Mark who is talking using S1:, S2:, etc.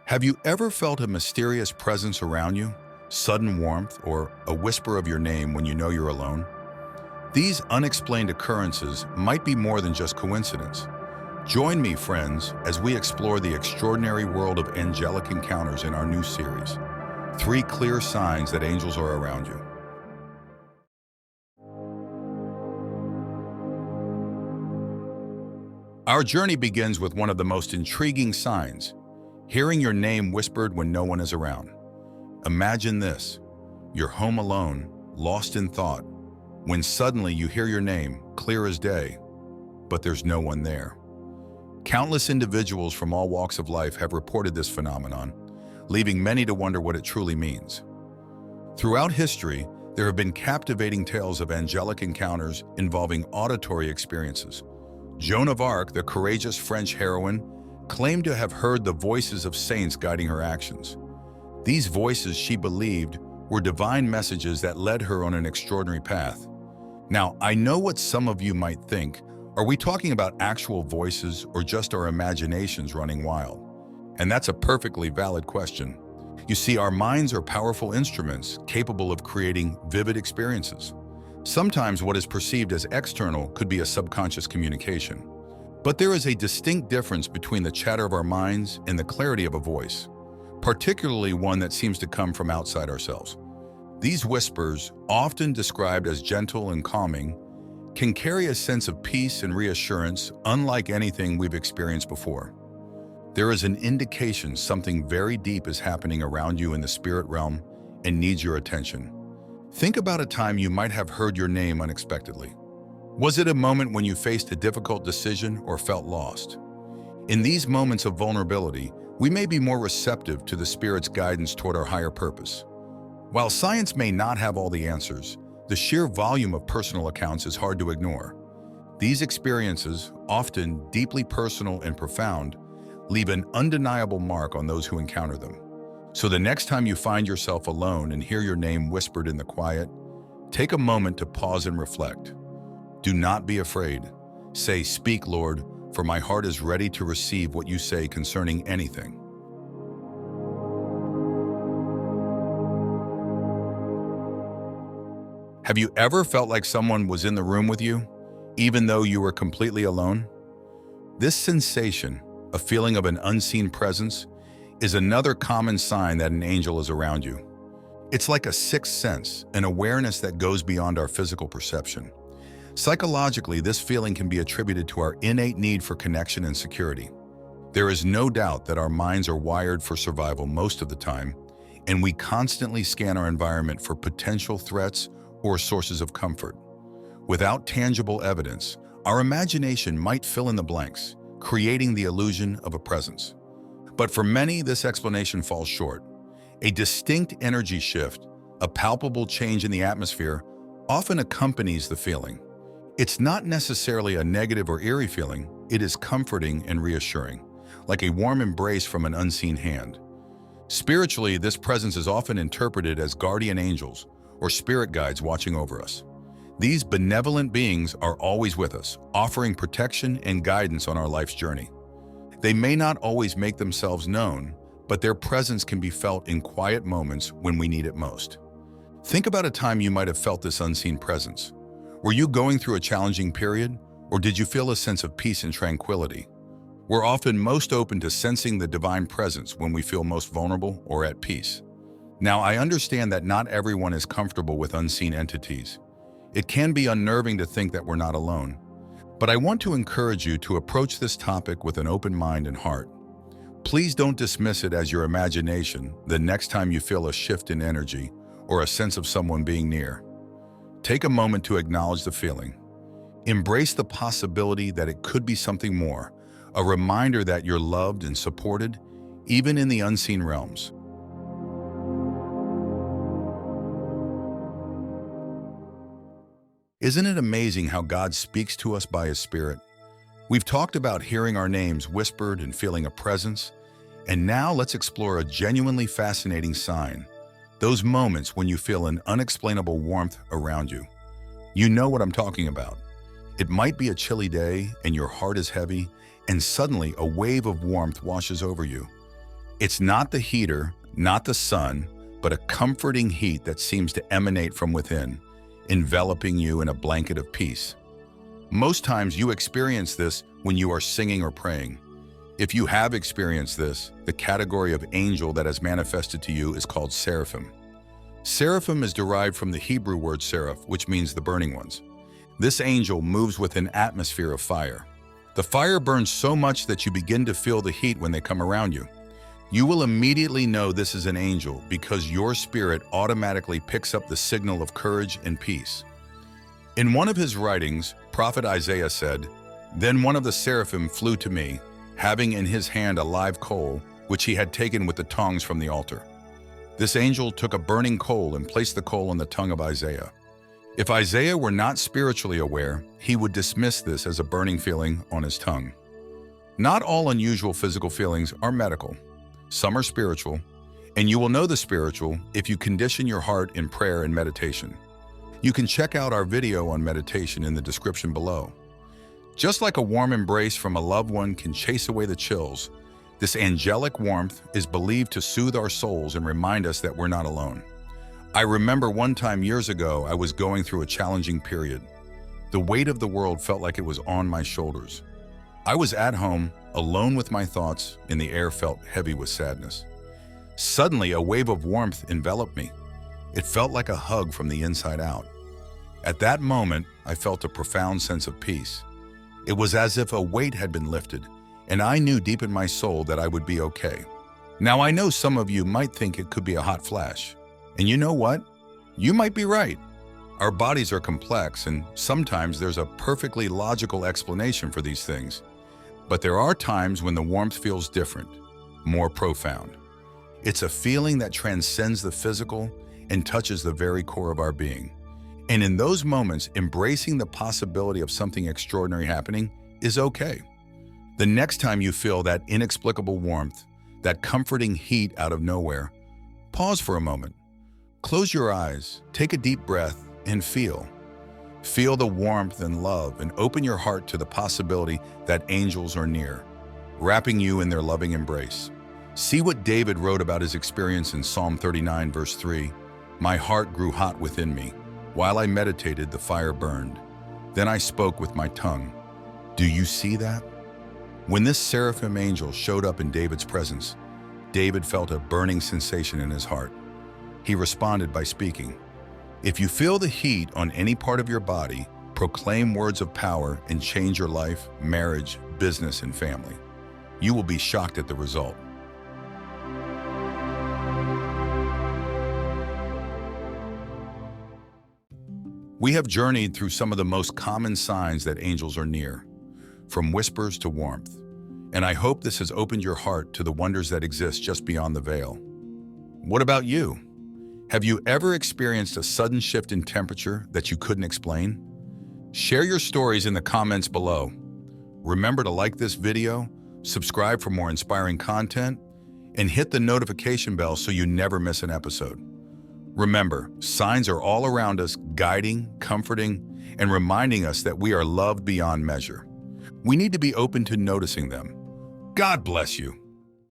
S1: Have you ever felt a mysterious presence around you? Sudden warmth or a whisper of your name when you know you're alone? These unexplained occurrences might be more than just coincidence. Join me, friends, as we explore the extraordinary world of angelic encounters in our new series, 3 Clear Signs that Angels Are Around You. Our journey begins with one of the most intriguing signs, hearing your name whispered when no one is around. Imagine this: you're home alone, lost in thought, when suddenly you hear your name, clear as day, but there's no one there. Countless individuals from all walks of life have reported this phenomenon, leaving many to wonder what it truly means. Throughout history, there have been captivating tales of angelic encounters involving auditory experiences. Joan of Arc, the courageous French heroine, claimed to have heard the voices of saints guiding her actions. These voices, she believed, were divine messages that led her on an extraordinary path. Now, I know what some of you might think. Are we talking about actual voices or just our imaginations running wild? And that's a perfectly valid question. You see, our minds are powerful instruments capable of creating vivid experiences. Sometimes what is perceived as external could be a subconscious communication. But there is a distinct difference between the chatter of our minds and the clarity of a voice, particularly one that seems to come from outside ourselves. These whispers, often described as gentle and calming, can carry a sense of peace and reassurance unlike anything we've experienced before. There is an indication something very deep is happening around you in the spirit realm and needs your attention. Think about a time you might have heard your name unexpectedly. Was it a moment when you faced a difficult decision or felt lost? In these moments of vulnerability, we may be more receptive to the Spirit's guidance toward our higher purpose. While science may not have all the answers, the sheer volume of personal accounts is hard to ignore. These experiences, often deeply personal and profound, leave an undeniable mark on those who encounter them. So the next time you find yourself alone and hear your name whispered in the quiet, take a moment to pause and reflect. Do not be afraid. Say, "Speak, Lord, for my heart is ready to receive what you say concerning anything." Have you ever felt like someone was in the room with you, even though you were completely alone? This sensation, a feeling of an unseen presence, is another common sign that an angel is around you. It's like a sixth sense, an awareness that goes beyond our physical perception. Psychologically, this feeling can be attributed to our innate need for connection and security. There is no doubt that our minds are wired for survival most of the time, and we constantly scan our environment for potential threats or sources of comfort. Without tangible evidence, our imagination might fill in the blanks, creating the illusion of a presence. But for many, this explanation falls short. A distinct energy shift, a palpable change in the atmosphere, often accompanies the feeling. It's not necessarily a negative or eerie feeling, it is comforting and reassuring, like a warm embrace from an unseen hand. Spiritually, this presence is often interpreted as guardian angels or spirit guides watching over us. These benevolent beings are always with us, offering protection and guidance on our life's journey. They may not always make themselves known, but their presence can be felt in quiet moments when we need it most. Think about a time you might have felt this unseen presence. Were you going through a challenging period, or did you feel a sense of peace and tranquility? We're often most open to sensing the divine presence when we feel most vulnerable or at peace. Now, I understand that not everyone is comfortable with unseen entities. It can be unnerving to think that we're not alone. But I want to encourage you to approach this topic with an open mind and heart. Please don't dismiss it as your imagination the next time you feel a shift in energy or a sense of someone being near. Take a moment to acknowledge the feeling. Embrace the possibility that it could be something more, a reminder that you're loved and supported, even in the unseen realms. Isn't it amazing how God speaks to us by His Spirit? We've talked about hearing our names whispered and feeling a presence, and now let's explore a genuinely fascinating sign. Those moments when you feel an unexplainable warmth around you. You know what I'm talking about. It might be a chilly day and your heart is heavy, and suddenly a wave of warmth washes over you. It's not the heater, not the sun, but a comforting heat that seems to emanate from within, enveloping you in a blanket of peace. Most times you experience this when you are singing or praying. If you have experienced this, the category of angel that has manifested to you is called seraphim. Seraphim is derived from the Hebrew word seraph, which means the burning ones. This angel moves with an atmosphere of fire. The fire burns so much that you begin to feel the heat when they come around you. You will immediately know this is an angel because your spirit automatically picks up the signal of courage and peace. In one of his writings, prophet Isaiah said, "Then one of the seraphim flew to me, having in his hand a live coal, which he had taken with the tongs from the altar." This angel took a burning coal and placed the coal on the tongue of Isaiah. If Isaiah were not spiritually aware, he would dismiss this as a burning feeling on his tongue. Not all unusual physical feelings are medical. Some are spiritual, and you will know the spiritual if you condition your heart in prayer and meditation. You can check out our video on meditation in the description below. Just like a warm embrace from a loved one can chase away the chills, this angelic warmth is believed to soothe our souls and remind us that we're not alone. I remember one time years ago, I was going through a challenging period. The weight of the world felt like it was on my shoulders. I was at home, alone with my thoughts, and the air felt heavy with sadness. Suddenly, a wave of warmth enveloped me. It felt like a hug from the inside out. At that moment, I felt a profound sense of peace. It was as if a weight had been lifted, and I knew deep in my soul that I would be okay. Now, I know some of you might think it could be a hot flash. And you know what? You might be right. Our bodies are complex, and sometimes there's a perfectly logical explanation for these things. But there are times when the warmth feels different, more profound. It's a feeling that transcends the physical and touches the very core of our being. And in those moments, embracing the possibility of something extraordinary happening is okay. The next time you feel that inexplicable warmth, that comforting heat out of nowhere, pause for a moment. Close your eyes, take a deep breath, and feel. Feel the warmth and love, and open your heart to the possibility that angels are near, wrapping you in their loving embrace. See what David wrote about his experience in Psalm 39, verse 3. "My heart grew hot within me. While I meditated, the fire burned. Then I spoke with my tongue." Do you see that? When this seraphim angel showed up in David's presence, David felt a burning sensation in his heart. He responded by speaking. If you feel the heat on any part of your body, proclaim words of power and change your life, marriage, business, and family. You will be shocked at the result. We have journeyed through some of the most common signs that angels are near, from whispers to warmth. And I hope this has opened your heart to the wonders that exist just beyond the veil. What about you? Have you ever experienced a sudden shift in temperature that you couldn't explain? Share your stories in the comments below. Remember to like this video, subscribe for more inspiring content, and hit the notification bell so you never miss an episode. Remember, signs are all around us, guiding, comforting, and reminding us that we are loved beyond measure. We need to be open to noticing them. God bless you.